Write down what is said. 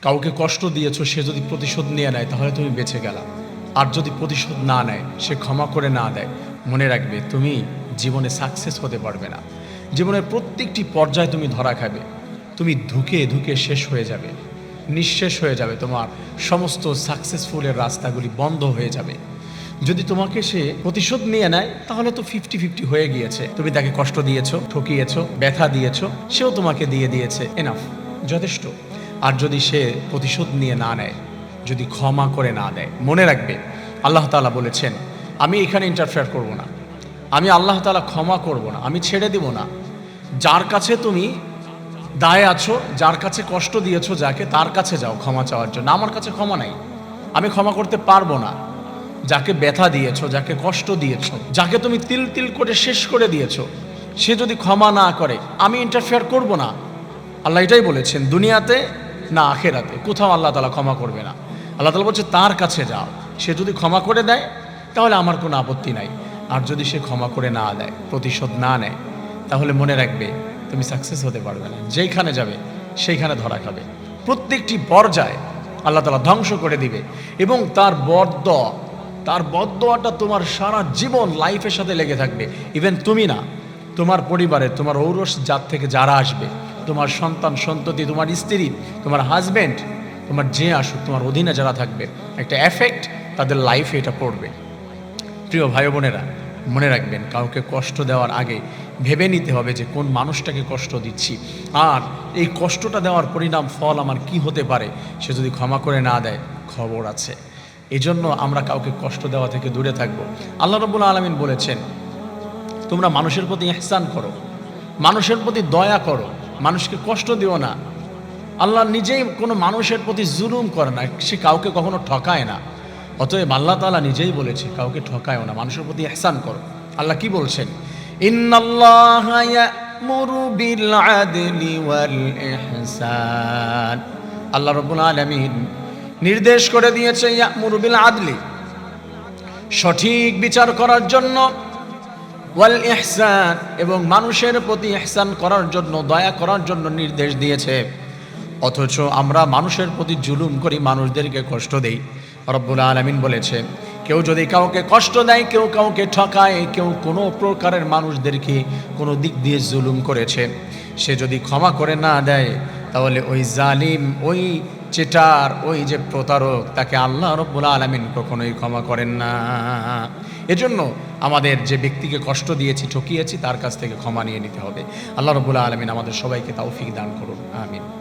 কাউকে কষ্ট দিয়েছো, সে যদি প্রতিশোধ নিয়ে নেয় তাহলে তুমি বেঁচে গেলা। আর যদি প্রতিশোধ না নেয়, সে ক্ষমা করে না দেয়, মনে রাখবে তুমি জীবনে সাকসেস হতে পারবে না। জীবনের প্রত্যেকটি পর্যায়ে তুমি ধরা খাবে, তুমি ধুকে ধুকে শেষ হয়ে যাবে, নিঃশেষ হয়ে যাবে, তোমার সমস্ত সাকসেসফুলের রাস্তাগুলি বন্ধ হয়ে যাবে। যদি তোমাকে সে প্রতিশোধ নিয়ে নেয় তাহলে তো 50-50 হয়ে গিয়েছে। তুমি তাকে কষ্ট দিয়েছো, ঠকিয়েছো, ব্যথা দিয়েছো, সেও তোমাকে দিয়ে দিয়েছে, এনাফ, যথেষ্ট। আর যদি সে প্রতিশোধ নিয়ে না নেয়, যদি ক্ষমা করে না দেয়, মনে রাখবে আল্লাহ তাআলা বলেছেন আমি এখানে ইন্টারফেয়ার করব না, আমি আল্লাহ তাআলা ক্ষমা করব না, আমি ছেড়ে দিব না। যার কাছে তুমি দায়ে আছো, যার কাছে কষ্ট দিয়েছো, যাকে, তার কাছে যাও ক্ষমা চাওয়ার জন্য। আমার কাছে ক্ষমা নাই, আমি ক্ষমা করতে পারবো না। যাকে ব্যথা দিয়েছো, যাকে কষ্ট দিয়েছো, যাকে তুমি তিল তিল করে শেষ করে দিয়েছো, সে যদি ক্ষমা না করে আমি ইন্টারফেয়ার করব না। আল্লাহ এটাই বলেছেন, দুনিয়াতে না আখেরাতে, কোথাও আল্লাহ তাআলা ক্ষমা করবে না। আল্লাহ তাআলা বলছে তার কাছে যাও, সে যদি ক্ষমা করে দেয় তাহলে আমার কোনো আপত্তি নাই। আর যদি সে ক্ষমা করে না দেয়, প্রতিশোধ না নেয়, তাহলে মনে রাখবে তুমি সাকসেস হতে পারবে না। যেইখানে যাবে সেইখানে ধরা খাবে। প্রত্যেকটি পর্যায়ে আল্লাহ তাআলা ধ্বংস করে দিবে এবং তার বদদোয়াটা তোমার সারা জীবন লাইফের সাথে লেগে থাকবে। ইভেন তুমি না, তোমার পরিবারের, তোমার ঔরস জাত থেকে যারা আসবে, তোমার সন্তান সন্ততি, তোমার স্ত্রী, তোমার হাজব্যান্ড, তোমার যে আসুক, তোমার অধীনে যারা থাকবে, একটা এফেক্ট তাদের লাইফে এটা পড়বে। প্রিয় ভাই বোনেরা, মনে রাখবেন কাউকে কষ্ট দেওয়ার আগে ভেবে নিতে হবে যে কোন মানুষটাকে কষ্ট দিচ্ছি, আর এই কষ্টটা দেওয়ার পরিণাম ফল আমার কি হতে পারে। সে যদি ক্ষমা করে না দেয়, খবর আছে। এই জন্য আমরা কাউকে কষ্ট দেওয়া থেকে দূরে থাকবো। আল্লাহ রাব্বুল আলামিন বলেছেন তোমরা মানুষের প্রতি ইহসান করো, মানুষের প্রতি দয়া করো, মানুষকে কষ্ট দিও না। আল্লাহ নিজেই কোনো মানুষের প্রতি জুলুম করে না, সে কাউকে কখনো ঠকায় না। অতএব আল্লাহ তাআলা নিজেই বলেছে কাউকে ঠকায়ও না, মানুষের প্রতি ইহসান করো। আল্লাহ কি বলছেন? ইন্নাল্লাহা ইয়া'মুরু বিল আদলি ওয়াল ইহসান। আল্লাহ রাব্বুল আলামিন নির্দেশ করে দিয়েছে ইয়া'মুরু বিল আদলি, সঠিক বিচার করার জন্য, ওয়াল ইহসান, এবং মানুষের প্রতি ইহসান করার জন্য, দয়া করার জন্য নির্দেশ দিয়েছে। অথচ আমরা মানুষের প্রতি জুলুম করি, মানুষদেরকে কষ্ট দেই। রব্বুল আলামিন বলেছে কেউ যদি কাউকে কষ্ট দেয়, কেউ কাউকে ঠকায়, কেউ কোনো প্রকারের মানুষদেরকে কোনো দিক দিয়ে জুলুম করেছে, সে যদি ক্ষমা করে না দেয়, তাহলে ওই জালিম, ওই চিটার, ওই যে প্রতারক, তাকে আল্লাহ রব্বুল আলামিন কখনোই ক্ষমা করেন না। এজন্য আমাদের যে ব্যক্তিকে কষ্ট দিয়েছি, ঠকিয়েছি, তার কাছ থেকে ক্ষমা নিয়ে নিতে হবে। আল্লাহ রব্বুল আলামিন আমাদের সবাইকে তৌফিক দান করুন, আমিন।